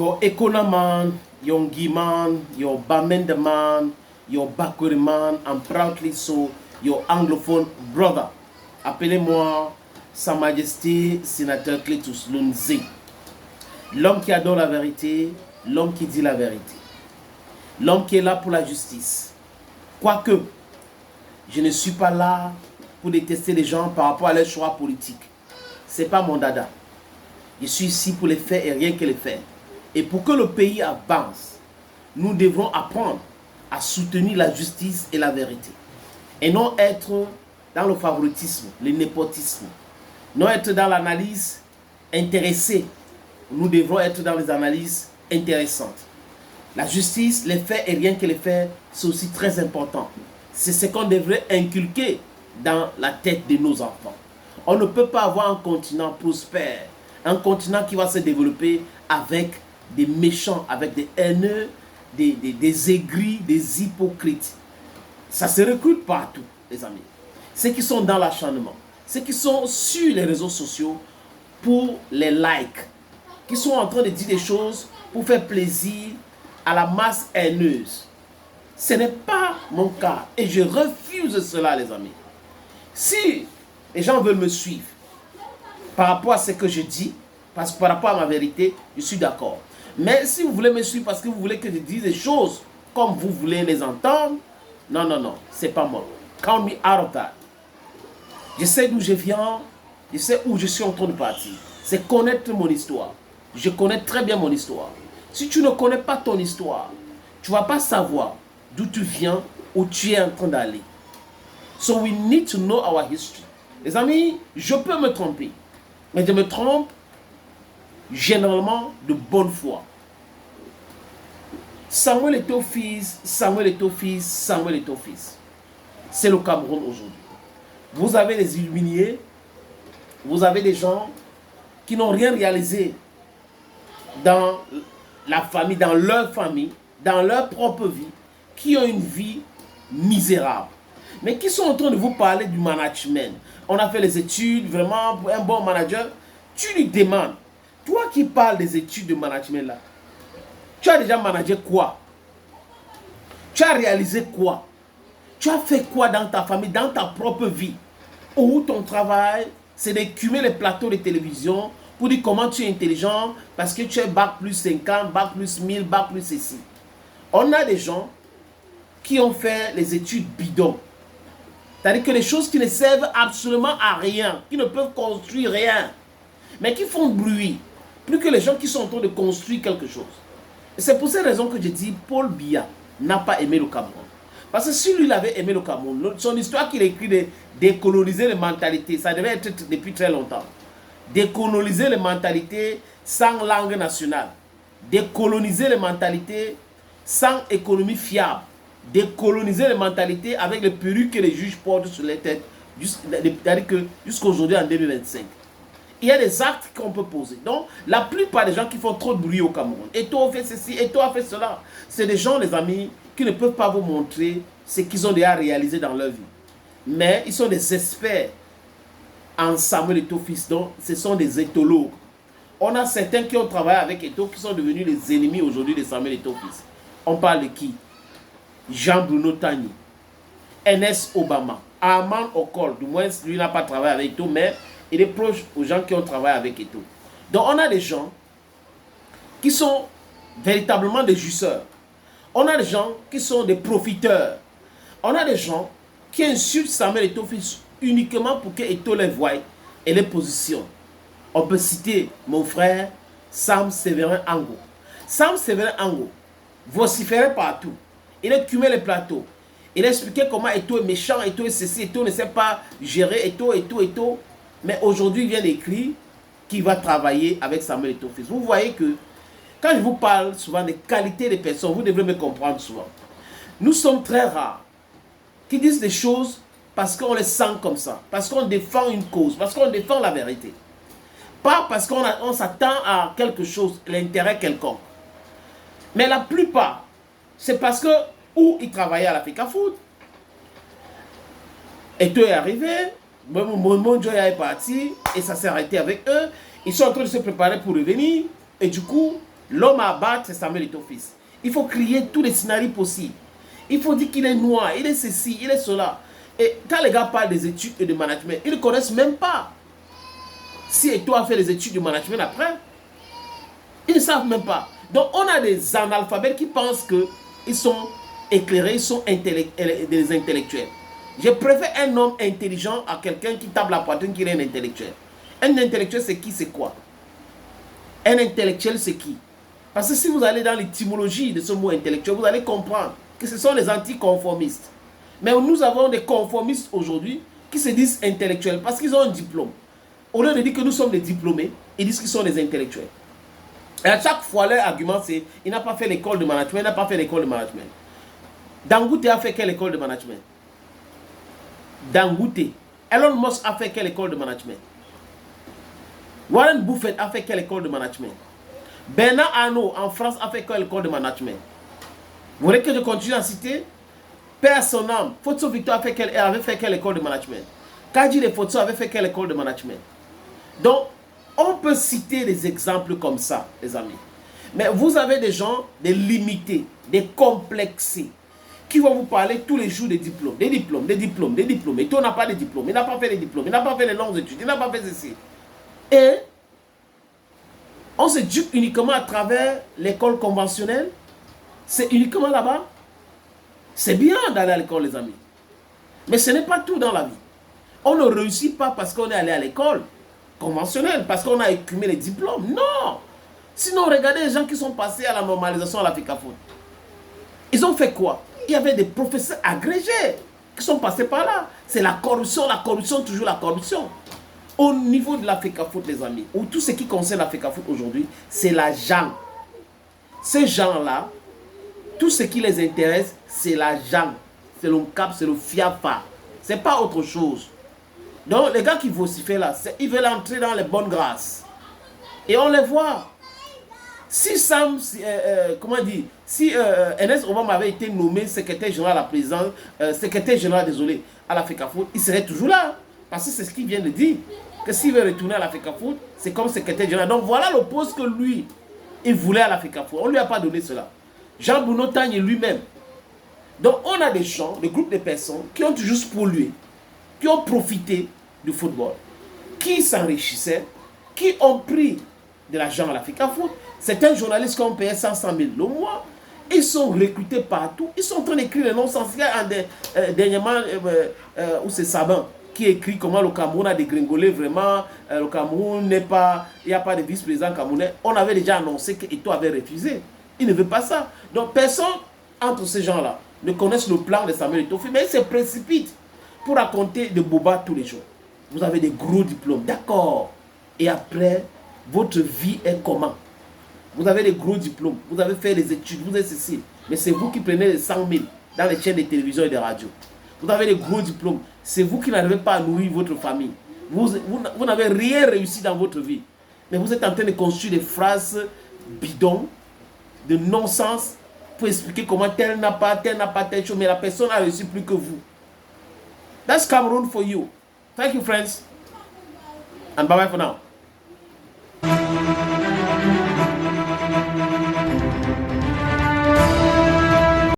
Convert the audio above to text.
your Economan, your Ngiman, your Bamendaman, your Bakuriman, and proudly so, your anglophone brother. Appelez-moi Sa Majesté Sénateur Cletus Lunzi. L'homme qui adore la vérité, l'homme qui dit la vérité. L'homme qui est là pour la justice. Quoique, je ne suis pas là pour détester les gens par rapport à leurs choix politiques. Ce n'est pas mon dada. Je suis ici pour les faits et rien que les faits. Et pour que le pays avance, nous devrons apprendre à soutenir la justice et la vérité. Et non être dans le favoritisme, le népotisme. Non être dans l'analyse intéressée. Nous devrons être dans les analyses intéressantes. La justice, les faits et rien que les faits, c'est aussi très important. C'est ce qu'on devrait inculquer dans la tête de nos enfants. On ne peut pas avoir un continent prospère, un continent qui va se développer avec des méchants, avec des haineux, des aigris, des hypocrites. Ça se recrute partout, les amis. Ceux qui sont dans l'acharnement, ceux qui sont sur les réseaux sociaux pour les likes, qui sont en train de dire des choses pour faire plaisir à la masse haineuse. Ce n'est pas mon cas et je refuse cela, les amis. Si les gens veulent me suivre par rapport à ce que je dis, parce que par rapport à ma vérité, je suis d'accord. Mais si vous voulez me suivre parce que vous voulez que je dise des choses comme vous voulez les entendre, non, non, non, c'est pas moi. Count me out of that. Je sais d'où je viens, je sais où je suis en train de partir. C'est connaître mon histoire. Je connais très bien mon histoire. Si tu ne connais pas ton histoire, tu ne vas pas savoir d'où tu viens, où tu es en train d'aller. So we need to know our history. Les amis, je peux me tromper, mais je me trompe généralement de bonne foi. Samuel est au fils, Samuel est au fils, Samuel est au fils. C'est le Cameroun aujourd'hui. Vous avez des illuminés, vous avez des gens qui n'ont rien réalisé dans la famille, dans leur propre vie, qui ont une vie misérable, mais qui sont en train de vous parler du management. On a fait les études, vraiment, pour un bon manager. Tu lui demandes, toi qui parles des études de management là, tu as déjà managé quoi? Tu as réalisé quoi? Tu as fait quoi dans ta famille, dans ta propre vie? Ou ton travail, c'est d'écumer les plateaux de télévision pour dire comment tu es intelligent, parce que tu es bac plus 50, bac plus 1000, bac plus ceci. On a des gens qui ont fait les études bidons. C'est-à-dire que les choses qui ne servent absolument à rien, qui ne peuvent construire rien, mais qui font bruit, plus que les gens qui sont en train de construire quelque chose. Et c'est pour cette raison que je dis, Paul Biya n'a pas aimé le Cameroun. Parce que si lui il avait aimé le Cameroun, son histoire qu'il a écrit de décoloniser les mentalités, ça devait être depuis très longtemps. Décoloniser les mentalités sans langue nationale. Décoloniser les mentalités sans économie fiable. Décoloniser les mentalités avec les perruques que les juges portent sur les têtes. C'est-à-dire que jusqu'à aujourd'hui en 2025. Il y a des actes qu'on peut poser. Donc, la plupart des gens qui font trop de bruit au Cameroun, et toi a fait ceci, et toi a fait cela, c'est des gens, les amis, qui ne peuvent pas vous montrer ce qu'ils ont déjà réalisé dans leur vie. Mais ils sont des experts en Samuel Eto'o-Fils, donc ce sont des éthologues. On a certains qui ont travaillé avec Eto'o qui sont devenus les ennemis aujourd'hui de Samuel Eto'o-Fils. On parle de qui? Jean-Bruno Tagny, Ernest Obama, Armand Okol, du moins lui n'a pas travaillé avec Eto'o, mais il est proche aux gens qui ont travaillé avec Eto'o. Donc on a des gens qui sont véritablement des jouisseurs. On a des gens qui sont des profiteurs. On a des gens qui insultent Samuel Eto'o-Fils uniquement pour que Eto'o les voie et les positionne. On peut citer mon frère Sam Séverin Ango. Sam Séverin Ango vociférait partout. Il écumait les plateaux. Il expliquait comment Eto'o est méchant, Eto'o est ceci, Eto'o ne sait pas gérer, Eto'o. Mais aujourd'hui, il vient d'écrire qu'il va travailler avec Samuel Eto'o-Fils. Vous voyez que quand je vous parle souvent des qualités des personnes, vous devrez me comprendre souvent. Nous sommes très rares qui disent des choses parce qu'on les sent comme ça, parce qu'on défend une cause, parce qu'on défend la vérité. Pas parce qu'on s'attend à quelque chose, l'intérêt quelconque. Mais la plupart, c'est parce que où ils travaillaient à l'Africa Food, Eto'o est arrivé, mon Joya est parti et ça s'est arrêté avec eux. Ils sont en train de se préparer pour revenir et du coup, L'homme à abattre, c'est Samuel Eto'o fils. Il faut crier tous les scénarios possibles. Il faut dire qu'il est noir, il est ceci, il est cela. Et quand les gars parlent des études et de management, ils ne connaissent même pas. Si Eto'o a fait les études de management après, ils ne savent même pas. Donc on a des analphabètes qui pensent qu'ils sont éclairés, ils sont des intellectuels. Je préfère un homme intelligent à quelqu'un qui tape la poitrine qui est un intellectuel. Un intellectuel, c'est qui, c'est quoi? Un intellectuel, c'est qui? Parce que si vous allez dans l'étymologie de ce mot intellectuel, vous allez comprendre que ce sont les anticonformistes. Mais nous avons des conformistes aujourd'hui qui se disent intellectuels parce qu'ils ont un diplôme. Au lieu de dire que nous sommes des diplômés, ils disent qu'ils sont des intellectuels. Et à chaque fois, leur argument, c'est il n'a pas fait l'école de management, il n'a pas fait l'école de management. Dangote a fait quelle école de management? Dangote. Elon Musk a fait quelle école de management? Warren Buffett a fait quelle école de management? Bernard Arnault en France a fait quelle école de management? Vous voulez que je continue à citer? Père son âme, Foto Victor avait fait quelle école de management? Kadji de Foto avait fait quelle école de management? Donc, on peut citer des exemples comme ça, les amis. Mais vous avez des gens, des limités, des complexés, qui vont vous parler tous les jours des diplômes, des diplômes, des diplômes, des diplômes. Et toi, n'a pas de diplômes, il n'a pas fait les diplômes, il n'a pas fait les longues études, il n'a pas fait ceci. Et on s'éduque uniquement à travers l'école conventionnelle. C'est uniquement là-bas. C'est bien d'aller à l'école, les amis. Mais ce n'est pas tout dans la vie. On ne réussit pas parce qu'on est allé à l'école conventionnelle, parce qu'on a écumé les diplômes. Non. Sinon, regardez les gens qui sont passés à la normalisation à la FECAFOOT. Ils ont fait quoi? Il y avait des professeurs agrégés qui sont passés par là. C'est la corruption, toujours la corruption. Au niveau de la FECAFOOT, les amis, ou tout ce qui concerne la FECAFOOT aujourd'hui, c'est l'argent. Ces gens-là, tout ce qui les intéresse, c'est l'argent. C'est le cap, c'est le fiafa. Ce n'est pas autre chose. Donc, les gars qui vocifèrent là, ils veulent entrer dans les bonnes grâces. Et on les voit. Si comment dire, si Ernest Obama avait été nommé secrétaire général à la présidence, secrétaire général, désolé, à la FECAFOOT, il serait toujours là. Parce que c'est ce qu'il vient de dire. Que s'il veut retourner à la FECAFOOT, c'est comme secrétaire général. Donc voilà le poste que lui, il voulait à la FECAFOOT. On ne lui a pas donné cela. Jean-Bruno Tagne lui-même. Donc on a des gens, des groupes de personnes qui ont juste pollué, qui ont profité du football, qui s'enrichissaient, qui ont pris de l'argent à la FECAFOOT. Certains journalistes qui ont payé 500 000 le mois, ils sont recrutés partout. Ils sont en train d'écrire les noms sans dernièrement, où c'est Sabin qui écrit comment le Cameroun a dégringolé vraiment. Le Cameroun n'est pas, il n'y a pas de vice-président camerounais. On avait déjà annoncé qu'Eto'o avait refusé. Il ne veut pas ça. Donc personne entre ces gens-là ne connaissent le plan de Samuel Eto'o, mais ils se précipitent pour raconter de boba tous les jours. Vous avez des gros diplômes, d'accord. Et après, votre vie est comment? Vous avez des gros diplômes, vous avez fait des études, vous êtes ceci. Mais c'est vous qui prenez les 100 000 dans les chaînes de télévision et de radio. Vous avez des gros diplômes. C'est vous qui n'arrivez pas à nourrir votre famille. Vous n'avez rien réussi dans votre vie. Mais vous êtes en train de construire des phrases bidons, de non-sens, pour expliquer comment tel n'a pas telle chose, mais la personne a réussi plus que vous. That's Cameroon for you. Thank you, friends. And bye-bye for now.